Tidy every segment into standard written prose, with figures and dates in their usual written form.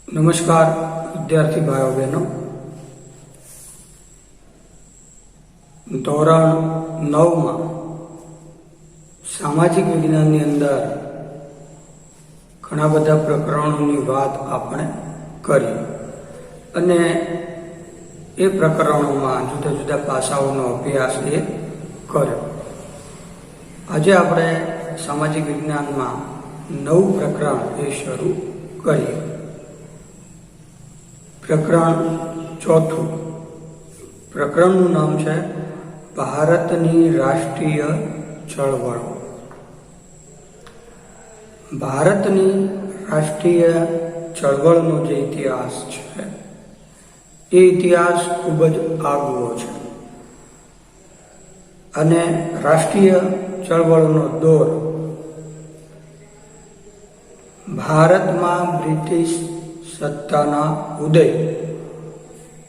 નમસ્કાર વિદ્યાર્થી ભાઈઓ બહેનો, ધોરણ 9માં સામાજિક વિજ્ઞાનની અંદર ઘણા બધા પ્રકરણોની વાત આપણે કરી અને એ પ્રકરણોમાં જુદા જુદા પાસાઓનો અભ્યાસ એ કર્યો. આજે આપણે સામાજિક વિજ્ઞાનમાં નવું પ્રકરણ એ શરૂ કરીએ. પ્રકરણ ચોથું. પ્રકરણનું નામ છે ભારતની રાષ્ટ્રીય ચળવળો. ભારતની રાષ્ટ્રીય ચળવળનો જે ઇતિહાસ છે એ ઇતિહાસ ખૂબ જ આગવો છે અને રાષ્ટ્રીય ચળવળનો દોર ભારતમાં બ્રિટિશ સત્તાના ઉદય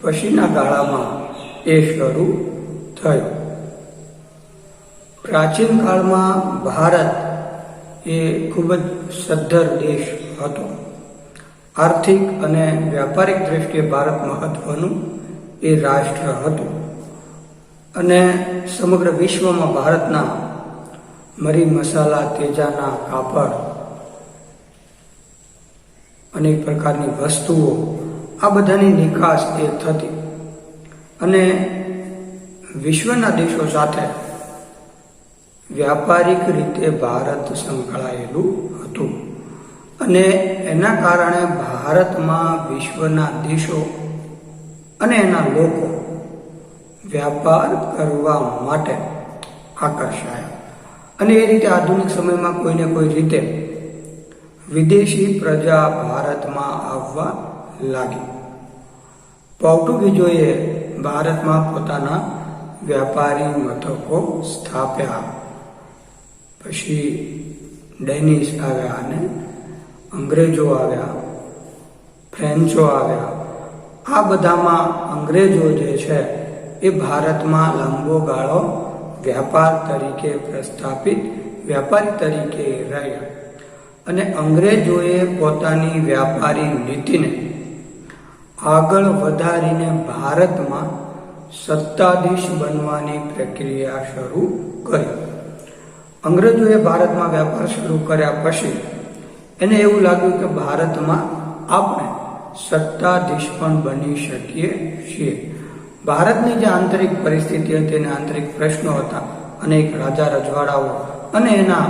પછીના ગાળામાં એ શરૂ થયો. પ્રાચીન કાળમાં ભારત એ ખૂબ જ સદ્ધર દેશ હતો. આર્થિક અને વ્યાપારિક દ્રષ્ટિએ ભારત મહત્વનું એ રાષ્ટ્ર હતું અને સમગ્ર વિશ્વમાં ભારતના મરી મસાલા, તેજાના કાપડ, અનેક પ્રકારની વસ્તુઓ, આ બધાની નિકાસ એ થતી અને વિશ્વના દેશો સાથે વ્યાપારિક રીતે ભારત સંકળાયેલું હતું અને એના કારણે ભારતમાં વિશ્વના દેશો અને એના લોકો વ્યાપાર કરવા માટે આકર્ષાયા અને એ રીતે આધુનિક સમયમાં કોઈને કોઈ રીતે વિદેશી પ્રજા ભારતમાં આવવા લાગી. પોર્ટુગીઝોએ ભારતમાં પોતાના વ્યાપારી મથકો સ્થાપ્યા. પછી ડેનિશ આવ્યા અને અંગ્રેજો આવ્યા, ફ્રેન્ચો આવ્યા. આ બધામાં અંગ્રેજો જે છે એ ભારતમાં લાંબો ગાળો વ્યાપાર તરીકે પ્રસ્થાપિત વ્યાપારી તરીકે રહ્યા અને અંગ્રેજોએ પોતાની વ્યાપારી નીતિને આગળ વધારીને ભારતમાં સત્તાધીશ બનવાની પ્રક્રિયા શરૂ કરી. અંગ્રેજોએ ભારતમાં વ્યાપાર શરૂ કર્યા પછી એને એવું લાગ્યું કે ભારતમાં આપણે સત્તાધીશ પણ બની શકીએ છીએ. ભારતની જે આંતરિક પરિસ્થિતિ હતી અને આંતરિક પ્રશ્નો હતા, અનેક રાજા રજવાડાઓ અને એના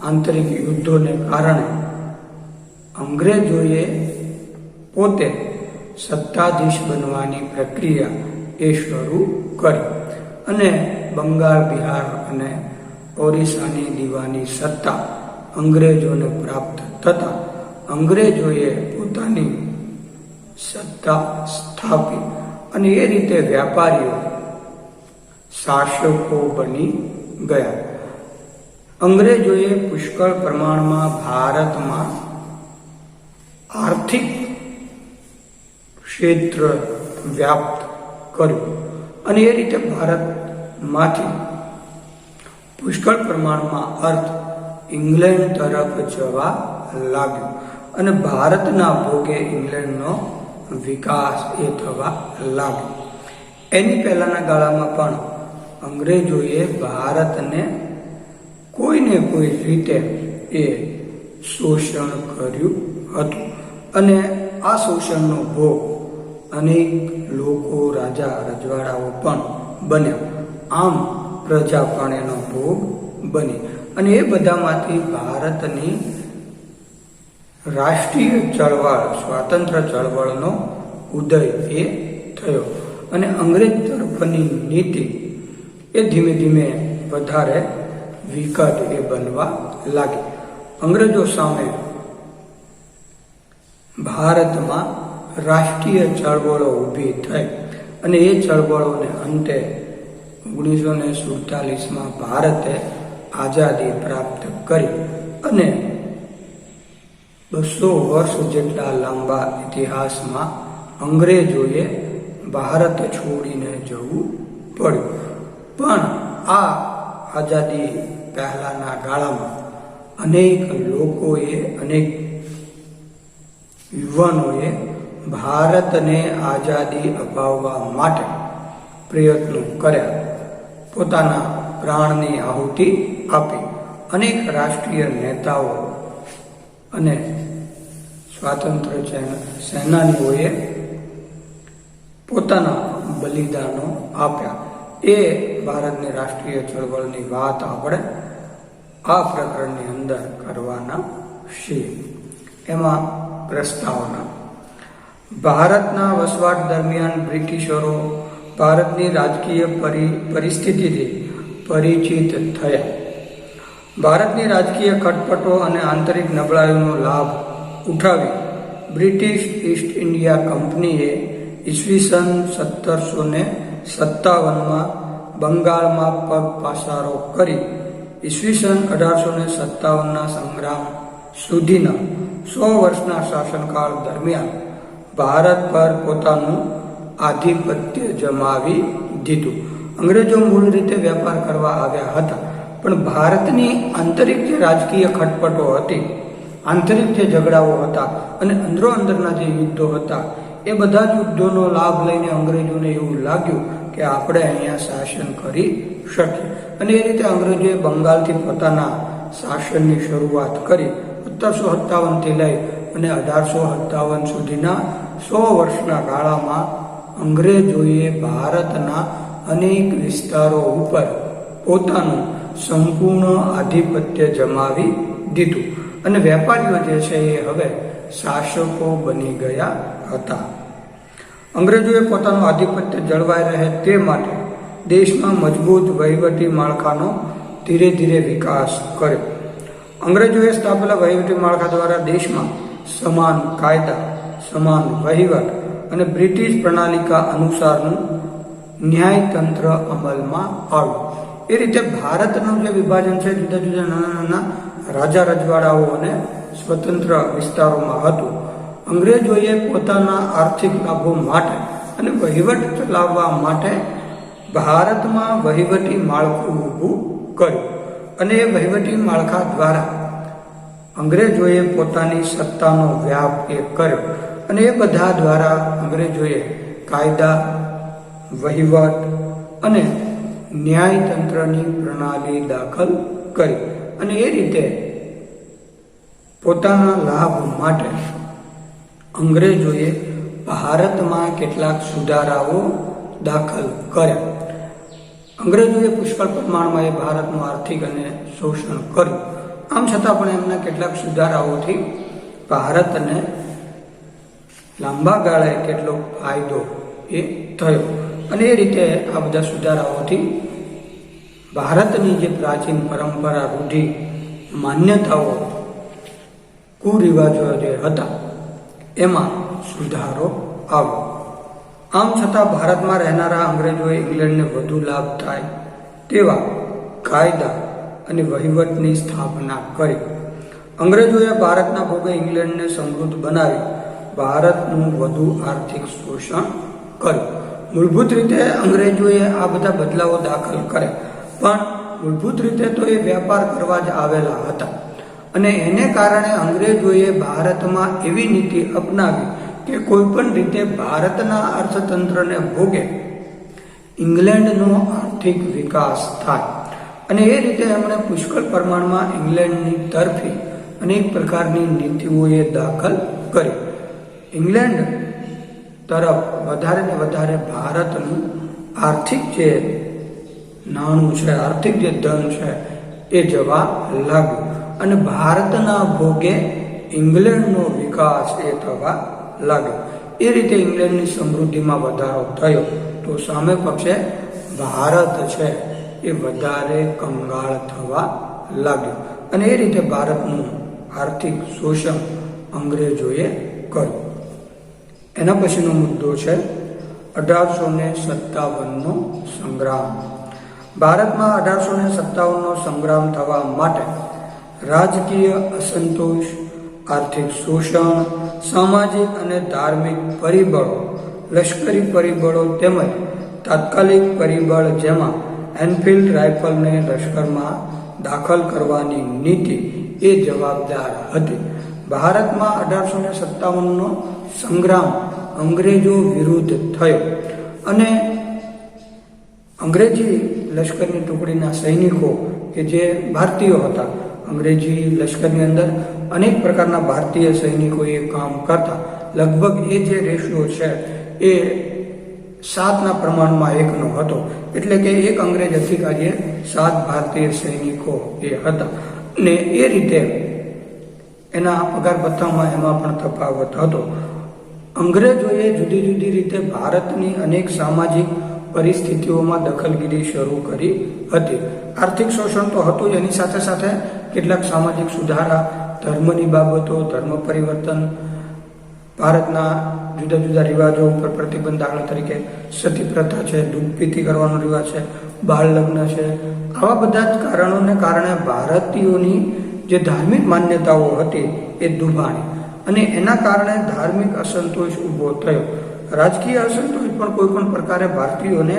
આંતરિક યુદ્ધોને કારણે અંગ્રેજોએ પોતે સત્તાધીશ બનવાની પ્રક્રિયા એ શરૂ કરી અને બંગાળ, બિહાર અને ઓરિસ્સાની દીવાની સત્તા અંગ્રેજોને પ્રાપ્ત થતા અંગ્રેજોએ પોતાની સત્તા સ્થાપી અને એ રીતે વ્યાપારીઓ શાસકો બની ગયા. અંગ્રેજોએ પુષ્કળ પ્રમાણમાં ભારતમાં આર્થિક ક્ષેત્ર વ્યાપ્ત કર્યું અને એ રીતે ભારતમાંથી પુષ્કળ પ્રમાણમાં અર્થ ઇંગ્લેન્ડ તરફ જવા લાગ્યો અને ભારતના ભોગે ઇંગ્લેન્ડનો વિકાસ એ થવા લાગ્યો. એની પહેલાના ગાળામાં પણ અંગ્રેજોએ ભારતને કોઈને કોઈ રીતે એ શોષણ કર્યું હતું અને આ શોષણનો ભોગ અનેક લોકો, રાજા રજવાડાઓ પણ બન્યા. આમ પ્રજા પણ એનો ભોગ બની અને એ બધામાંથી ભારતની રાષ્ટ્રીય ચળવળ, સ્વાતંત્ર્ય ચળવળનો ઉદય એ થયો અને અંગ્રેજ તરફની નીતિ એ ધીમે ધીમે વધારે વિકટ એ બનવા લાગી. અંગ્રેજો સામે ભારતમાં રાષ્ટ્રીય ચળવળો ઊભી થઈ અને એ ચળવળોને અંતે 1947માં ભારતે આઝાદી પ્રાપ્ત કરી અને 200 વર્ષ જેટલા લાંબા ઇતિહાસમાં અંગ્રેજોએ ભારત છોડીને જવું પડ્યું. પણ આ આઝાદી પહેલાના ગાળામાં અનેક લોકોએ અનેક યુવાનોએ ભારતને આઝાદી અપાવવા માટે પ્રયત્નો કર્યા, પોતાના પ્રાણની આહુતિ આપી. અનેક રાષ્ટ્રીય નેતાઓ અને સ્વાતંત્ર્ય સેનાનીઓએ પોતાના બલિદાનો આપ્યા. એ ભારતની રાષ્ટ્રીય ચળવળની વાત આપણે આ પ્રકરણની અંદર કરવાના છીએ. એમાં પ્રસ્તાવના: ભારતના વસવાટ દરમિયાન બ્રિટિશરો ભારતની રાજકીય પરિસ્થિતિથી પરિચિત થયા. ભારતની રાજકીય ખટપટો અને આંતરિક નબળાઈઓનો લાભ ઉઠાવી બ્રિટિશ ઈસ્ટ ઇન્ડિયા કંપનીએ ઈસવીસન 1757માં બંગાળમાં પગપાસારો કરી ઈસવીસન 1857ના સંગ્રામ સુધીના 100 વર્ષના શાસનકાળ દરમિયાન ભારત પર પોતાનું આધિપત્ય જમાવી દીધું. અંગ્રેજો મૂળ રીતે વેપાર કરવા આવ્યા હતા, પણ ભારતની આંતરિક જે રાજકીય ખટપટો હતી, આંતરિક જે ઝઘડાઓ હતા અને અંદરો અંદરના જે યુદ્ધો હતા, એ બધા જ યુદ્ધોનો લાભ લઈને અંગ્રેજોને એવું લાગ્યું કે આપણે અહીંયા શાસન કરી શકીએ. અને એ રીતે અંગ્રેજોએ બંગાળથી પોતાના શાસનની શરૂઆત કરી. 1757થી લઈ અને 1857 સુધીના 100 વર્ષના ગાળામાં અંગ્રેજોએ ભારતના અનેક વિસ્તારો ઉપર પોતાનું સંપૂર્ણ આધિપત્ય જમાવી દીધું અને વેપારીઓ જે છે એ હવે શાસકો બની ગયા હતા. અંગ્રેજોએ પોતાનું આધિપત્ય જળવાઈ રહે તે માટે દેશમાં મજબૂત વહીવટી માળખાનો ધીરે ધીરે વિકાસ કર્યો. અંગ્રેજોએ સ્થાપેલા વહીવટી માળખા દ્વારા દેશમાં સમાન કાયદા, સમાન વહીવટ અને બ્રિટિશ પ્રણાલિકા અનુસારનું ન્યાયતંત્ર અમલમાં આવ્યું. એ રીતે ભારતનું જે વિભાજન છે જુદા જુદા નાના નાના રાજા રજવાડાઓ અને સ્વતંત્ર વિસ્તારોમાં હતું. અંગ્રેજોએ પોતાના આર્થિક લાભો માટે અને વહીવટ ચલાવવા માટે ભારતમાં વહીવટી માળખું ઊભું કર્યું અને એ વહીવટી માળખા દ્વારા અંગ્રેજોએ પોતાની સત્તાનો વ્યાપ કર્યો અને એ બધા દ્વારા અંગ્રેજોએ કાયદા, વહીવટ અને ન્યાયતંત્રની પ્રણાલી દાખલ કરી અને એ રીતે પોતાના લાભ માટે અંગ્રેજોએ ભારતમાં કેટલાક સુધારાઓ દાખલ કર્યા. અંગ્રેજોએ પુષ્કળ પ્રમાણમાં એ ભારતનું આર્થિક અને શોષણ કર્યું. આમ છતાં પણ એમના કેટલાક સુધારાઓથી ભારતને લાંબા ગાળે કેટલો ફાયદો એ થયો અને એ રીતે આ બધા સુધારાઓથી ભારતની જે પ્રાચીન પરંપરા, રૂઢિ, માન્યતાઓ, કુરિવાજો જે હતા એમાં સુધારો આવ્યો. આમ છતાં ભારતમાં રહેનારા અંગ્રેજોએ ઇંગ્લેન્ડને વધુ લાભ થાય તેવા કાયદા અને વહીવટની સ્થાપના કરી. અંગ્રેજોએ ભારતના ભોગે ઇંગ્લેન્ડને સમૃદ્ધ બનાવી ભારતનું વધુ આર્થિક શોષણ કર્યું. મૂળભૂત રીતે અંગ્રેજોએ આ બધા બદલાવો દાખલ કર્યા, પણ મૂળભૂત રીતે તો એ વેપાર કરવા જ આવેલા હતા અને એને કારણે અંગ્રેજોએ ભારતમાં એવી નીતિ અપનાવી કે કોઈ પણ રીતે ભારતના અર્થતંત્રને ભોગે ઇંગ્લેન્ડનો આર્થિક વિકાસ થાય અને એ રીતે એમણે પુષ્કળ પ્રમાણમાં ઇંગ્લેન્ડની તરફી અનેક પ્રકારની નીતિઓએ દાખલ કરી. ઇંગ્લેન્ડ તરફ વધારે ને વધારે ભારતનું આર્થિક જે નાણું છે, આર્થિક જે ધન છે એ જવા લાગ્યું અને ભારતના ભોગે ઇંગ્લેન્ડનો વિકાસ એ થવા લાગ્યો. એ રીતે ઇંગ્લેન્ડની સમૃદ્ધિમાં વધારો થયો તો સામે પક્ષે ભારત છે એ વધારે કંગાળ થવા લાગ્યું અને એ રીતે ભારતનું આર્થિક શોષણ અંગ્રેજોએ કર્યું. એના પછીનો મુદ્દો છે 1857નો સંગ્રામ. ભારતમાં 1857નો સંગ્રામ થવા માટે રાજકીય અસંતોષ, આર્થિક શોષણ, સામાજિક અને ધાર્મિક પરિબળો, લશ્કરી પરિબળો તેમજ તાત્કાલિક પરિબળ જેમાં એનફિલ્ડ રાઇફલને લશ્કરમાં દાખલ કરવાની નીતિ એ જવાબદાર હતી ભારતમાં 1857નો સંગ્રામ અંગ્રેજો વિરુદ્ધ થયો અને અંગ્રેજી લશ્કરની ટુકડીના સૈનિકો કે જે ભારતીયો હતા, અંગ્રેજી લશ્કરની અંદર અનેક પ્રકારના ભારતીય સૈનિકોએ કામ કરતા, લગભગ એ જે રેશિયો છે એ 7ના પ્રમાણમાં 1નો હતો. એટલે કે એક અંગ્રેજ અધિકારીએ 7 ભારતીય સૈનિકો એ હતા ને એ રીતે એના પગાર ભથ્થામાં એમાં પણ તફાવત હતો. અંગ્રેજોએ જુદી જુદી રીતે ભારતની અનેક સામાજિક પરિસ્થિતિઓમાં દખલગીરી શરૂ કરી હતી. આર્થિક શોષણ તો હતું જ, એની સાથે સાથે કેટલાક સામાજિક સુધારા, ધર્મની બાબતો, ધર્મ પરિવર્તન, ભારતના જુદા જુદા રિવાજો ઉપર પ્રતિબંધ, દાખલા તરીકે સતી પ્રથા છે, દૂધ પીતી કરવાનો રિવાજ છે, બાળ લગ્ન છે. આવા બધા જ કારણોને કારણે ભારતીયોની જે ધાર્મિક માન્યતાઓ હતી એ દુભાણી અને એના કારણે ધાર્મિક અસંતોષ ઊભો થયો. રાજકીય અસંતોષ પણ કોઈ પણ પ્રકારે ભારતીયોને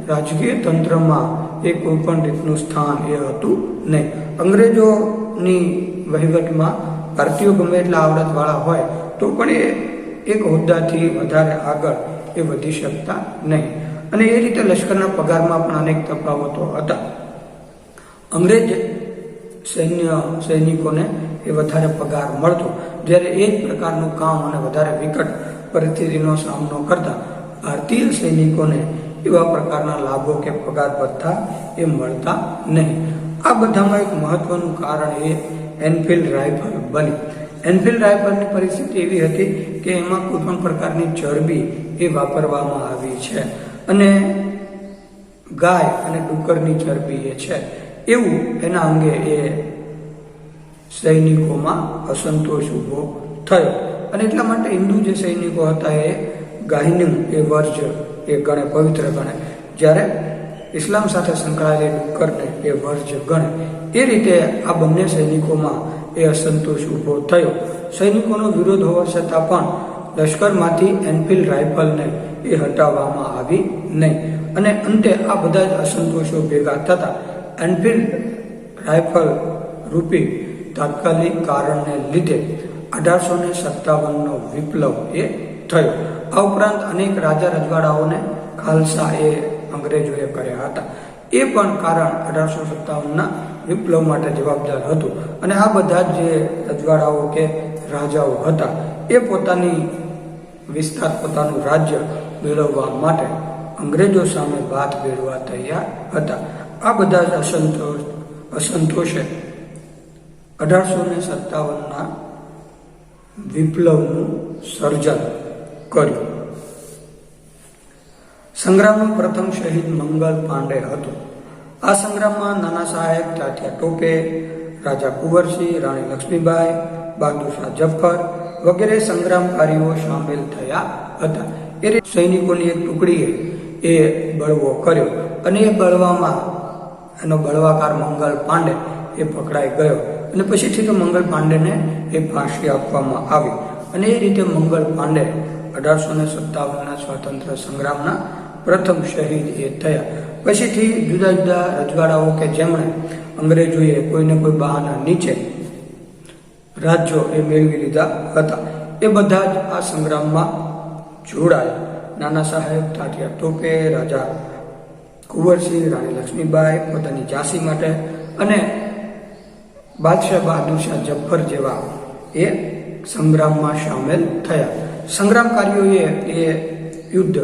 રાજકીય તંત્રમાં એ કોઈ પણ રીતનું સ્થાન એ હતું નહીં. અંગ્રેજોની વહીવટમાં ભારતીયો ગમે એટલા આવડતવાળા હોય તો પણ એ એક હોદ્દાથી વધારે આગળ એ વધી શકતા નહીં અને એ રીતે લશ્કરના પગારમાં પણ અનેક તફાવતો હતા. અંગ્રેજ સૈનિકોને એ વધારે પગાર મળતો, જ્યારે એ જ પ્રકારનું કામ અને વધારે વિકટ પરિસ્થિતિનો સામનો કરતા ભારતીય સૈનિકોને એવા પ્રકારના લાભો કે પગાર ભથ્થા એ મળતા નહીં. આ બધામાં એક મહત્વનું કારણ એ એનફિલ્ડ રાઇફલ બની. એનફિલ્ડ રાઇફલની પરિસ્થિતિ એવી હતી કે એમાં કોઈ પણ પ્રકારની ચરબી એ વાપરવામાં આવી છે અને ગાય અને ડુક્કરની ચરબી એ છે એવું એના અંગે એ સૈનિકોમાં અસંતોષ ઊભો થયો અને એટલા માટે હિન્દુ જે સૈનિકો હતા એ ગાયનું એ વર્જ એ ગણે, પવિત્ર ગણે, જ્યારે ઇસ્લામ સાથે સંકળાયેલી ડુક્કરને એ વર્જ ગણે. એ રીતે આ બંને સૈનિકોમાં એ અસંતોષ ઊભો થયો. સૈનિકોનો વિરોધ હોવા છતાં પણ લશ્કરમાંથી એનફિલ્ડ રાઇફલને એ હટાવવામાં આવી નહીં અને અંતે આ બધા જ અસંતોષો ભેગા થતા એનફિલ્ડ રાઇફલ રૂપી તાત્કાલિક કારણને લીધે 1857નો વિપ્લવ એ થયો. આ ઉપરાંત અનેક રાજા રજવાડાઓને ખાલસા એ અંગ્રેજોએ કર્યા હતા. એ પણ કારણ 1857ના વિપ્લવ માટે જવાબદાર હતું અને આ બધા જે રજવાડાઓ કે રાજાઓ હતા એ પોતાની વિસ્તાર, પોતાનું રાજ્ય મેળવવા માટે અંગ્રેજો સામે બાથ ભેળવા તૈયાર હતા. આ બધા જ અસંતોષે 1857ના વિપ્લવનું સર્જન કર્યું. સંગ્રામનો પ્રથમ શહીદ મંગલ પાંડે હતો. આ સંગ્રામમાં નાના સાહેબ તાત્યા ટોપે, રાજા કુંવરસિંહ, રાણી લક્ષ્મીબાઈ, બહાદુર શાહ જફર વગેરે સંગ્રામકારીઓ સામેલ થયા હતા. એ સૈનિકોની એક ટુકડીએ એ બળવો કર્યો અને એ બળવામાં એનો બળવાકાર મંગલ પાંડે એ પકડાઈ ગયો અને પછીથી તો મંગલ પાંડેને એ ફાંસી આપવામાં આવી અને એ રીતે મંગલ પાંડે 1857ના સ્વાતંત્ર્ય સંગ્રામના પ્રથમ શહીદ એ થયા. પછીથી જુદા જુદા રજવાડાઓ કે જેમણે અંગ્રેજોએ કોઈને કોઈ બહાના નીચે રાજ્યો એ મેળવી લીધા હતા એ બધા જ આ સંગ્રામમાં જોડાયા. નાના સાહેબ તાત્યા ટોપે, રાજા કુંવરસિંહ, રાણી લક્ષ્મીબાઈ પોતાની ઝાંસી માટે અને બાદશાહ બહાદુર શાહ જફર જેવા એ સંગ્રામમાં સામેલ થયા. સંગ્રામકારીઓએ એ યુદ્ધ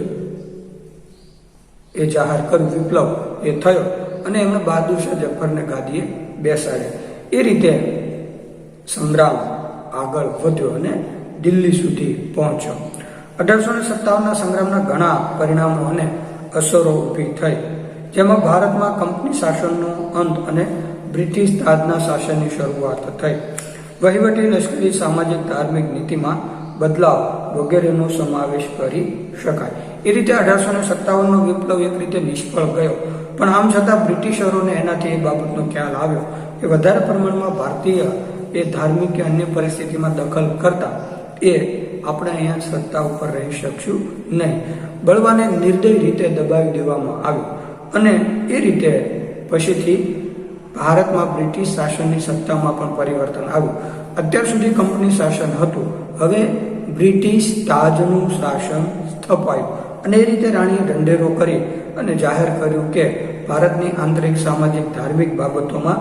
એ જાહેર કર્યું, વિપ્લવ એ થયો અને એમણે બહાદુર શાહ જફરને ગાદીએ બેસાડ્યા. એ રીતે સંગ્રામ આગળ વધ્યો અને દિલ્હી સુધી પહોંચ્યો. 1857ના સંગ્રામના ઘણા પરિણામો અને અસરો ઊભી થઈ, જેમાં ભારતમાં કંપની શાસનનો અંત અને બ્રિટિશ તાજના શાસનની શરૂઆત થઈ. વહીવટી, લશ્કરી, સામાજિક, ધાર્મિક નીતિમાં બદલાવ વગેરેનો સમાવેશ કરી શકાય. એ રીતે 1857નો વિપ્લવ એક રીતે નિષ્ફળ ગયો, પણ આમ છતાં બ્રિટિશરોને એનાથી એ બાબતનો ખ્યાલ આવ્યો કે વધારે પ્રમાણમાં ભારતીય એ ધાર્મિક કે અન્ય પરિસ્થિતિમાં દખલ કરતા એ આપણે અહીંયા સત્તા ઉપર રહી શકશું નહીં. બળવાને નિર્દય રીતે દબાવી દેવામાં આવ્યો અને એ રીતે પછીથી ભારતમાં બ્રિટિશ શાસનની સત્તામાં પણ પરિવર્તન આવ્યું. અત્યાર સુધી કંપની શાસન હતું, હવે બ્રિટિશ તાજનું શાસન સ્થપાયું અને એ રીતે રાણીએ ઢંઢેરો કરી અને જાહેર કર્યું કે ભારતની આંતરિક, સામાજિક, ધાર્મિક બાબતોમાં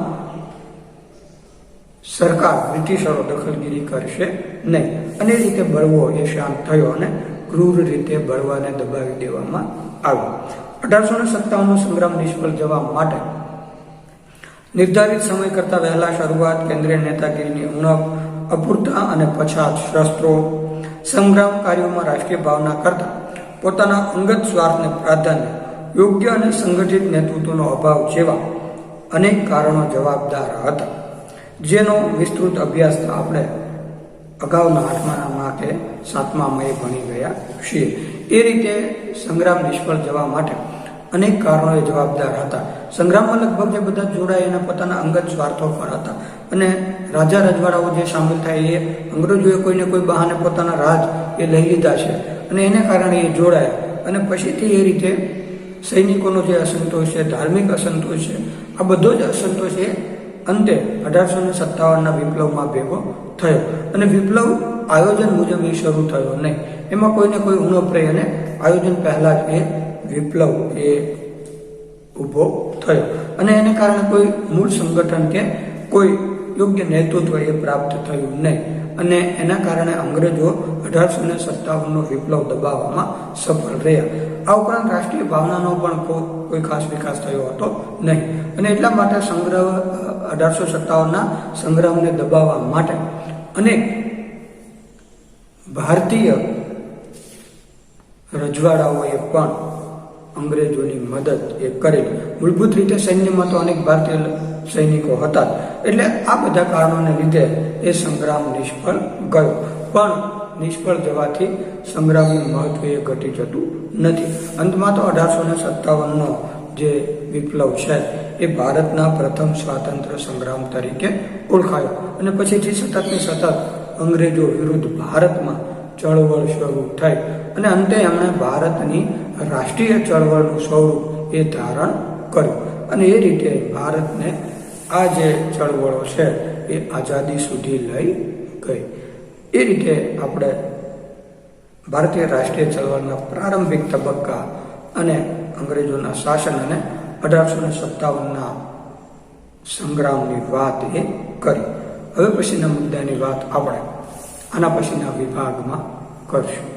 સરકાર બ્રિટિશરો દખલગીરી કરશે નહીં. અને એ રીતે બળવો એ શાંત થયો અને ક્રૂર રીતે બળવાને દબાવી દેવામાં આવ્યો. 1857નો સંગ્રામ નિષ્ફળ જવા માટે નિર્ધારિત સમય કરતા વહેલા શરૂઆત, કેન્દ્રીય નેતાગીરીની ઉણપ, અપૂરતા અને પછાત શસ્ત્રો, સંગ્રામ કાર્યોમાં રાજકીય ભાવના કરતા પોતાના અંગત સ્વાર્થને પ્રાધાન્ય, યોગ્ય અને સંગઠિત નેતૃત્વનો અભાવ જેવા અનેક કારણો જવાબદાર હતા, જેનો વિસ્તૃત અભ્યાસ આપણે અગાઉના 8મા કે 7મામાં ભણી ગયા છીએ. એ રીતે સંગ્રામ નિષ્ફળ જવા માટે અનેક કારણોએ જવાબદાર હતા. સંગ્રામમાં લગભગ જે બધા જોડાય એના પોતાના અંગત સ્વાર્થો પણ હતા અને રાજા રજવાડાઓ જે સામેલ થાય એ અંગ્રેજોએ કોઈને કોઈ બહાને પોતાના રાજ એ લઈ લીધા છે અને એને કારણે એ જોડાયા અને પછીથી એ રીતે સૈનિકોનો જે અસંતોષ છે, ધાર્મિક અસંતોષ છે, આ બધો જ અસંતોષ એ અંતે 1857ના વિપ્લવમાં ભેગો થયો અને વિપ્લવ આયોજન મુજબ એ શરૂ થયો નહીં. એમાં કોઈને કોઈ ઉણપ રહી અને આયોજન પહેલા જ એ વિપ્લવ એ ઊભો થયો અને એને કારણે કોઈ મૂળ સંગઠન કે કોઈ યોગ્ય નેતૃત્વ એ પ્રાપ્ત થયું નહીં અને એના કારણે અંગ્રેજો 1857નો વિપ્લવ દબાવવામાં સફળ રહ્યા. આ ઉપરાંત રાષ્ટ્રીય ભાવનાનો પણ કોઈ ખાસ વિકાસ થયો હતો નહીં અને એટલા માટે 1857ના સંગ્રામને દબાવવા માટે અનેક ભારતીય રજવાડાઓએ પણ અંગ્રેજોની મદદ એ કરી. મૂળભૂત રીતે સૈન્યમાં તો અનેક ભારતીય સૈનિકો હતા, એટલે આ બધા કારણોને લીધે એ સંગ્રામ નિષ્ફળ ગયો. પણ નિષ્ફળ જવાથી સંગ્રામનું મહત્વ એ ઘટી જતું નથી. અંતમાં તો 1857નો જે વિપ્લવ છે એ ભારતના પ્રથમ સ્વાતંત્ર્ય સંગ્રામ તરીકે ઓળખાયો અને પછીથી સતત ને સતત અંગ્રેજો વિરુદ્ધ ભારતમાં ચળવળ શરૂ થઈ અને અંતે એમણે ભારતની રાષ્ટ્રીય ચળવળનું સ્વરૂપ એ ધારણ કર્યું અને એ રીતે ભારતને આ જે ચળવળો છે એ આઝાદી સુધી લઈ ગઈ. એ રીતે આપણે ભારતીય રાષ્ટ્રીય ચળવળના પ્રારંભિક તબક્કા અને અંગ્રેજોના શાસન અને 1857ના સંગ્રામની વાત એ કરી. હવે પછીના મુદ્દાની વાત આપણે આના પછીના વિભાગમાં કરશું.